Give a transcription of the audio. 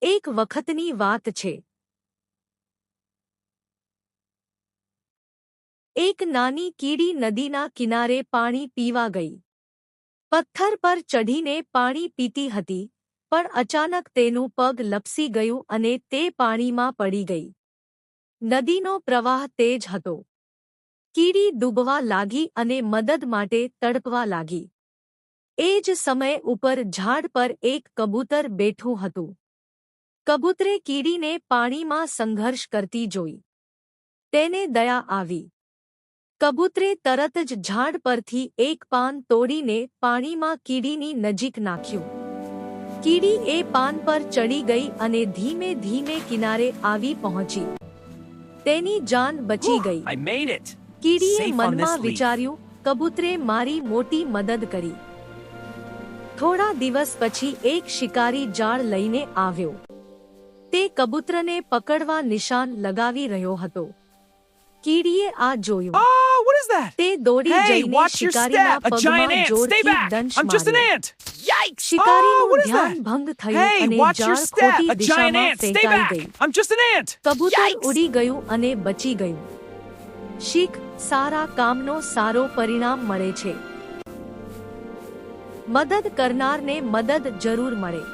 એક વખતની વાત છે. એક નાની કીડી નદીના કિનારે પાણી પીવા ગઈ. પથ્થર પર ચઢીને પાણી પીતી હતી, પણ અચાનક તેનું પગ લપસી ગયું અને તે પાણીમાં પડી ગઈ. નદીનો પ્રવાહ તેજ હતો. કીડી ડૂબવા લાગી અને મદદ માટે તડપવા લાગી. એ જ સમય ઉપર ઝાડ પર એક કબૂતર બેઠું હતું. કબૂતરે કીડીને પાણીમાં સંઘર્ષ કરતી જોઈ. તેને દયા આવી. કબૂતરે તરત જ ઝાડ પરથી એક પાન તોડીને પાણીમાં કીડીની નજીક નાખ્યું. કીડી એ પાન પર ચડી ગઈ અને ધીમે ધીમે કિનારે આવી પહોંચી. તેની જાન બચી ગઈ. I made it. કીડીએ Safe on this મનમાં leaf. વિચાર્યું, કબૂતરે મારી મોટી મદદ કરી. થોડા દિવસ પછી એક શિકારી જાળ લઈને આવ્યો. તે કબૂતરને પકડવા નિશાન લગાવી રહ્યો હતો. કીડીએ આ જોયું. Oh, what is that? તે દોડી Hey, જઈને watch your શિકારીના step. A giant પગમાં ant. Stay જોરથી back. દંશ I'm just an માર્યો. ant. Yikes. Oh, શિકારીનું what is ધ્યાન that? ભંગ થયું Hey, અને watch your જાળ step. ખોટી A giant દિશામાં ant. Stay ફેંકાઈ back. ગઈ. I'm just an ant. કબૂતર Yikes. ઉડી ગયું અને બચી ગયું. શીખ: સારા કામનો સારો પરિણામ મળે છે. મદદ કરનારને મદદ જરૂર મળે.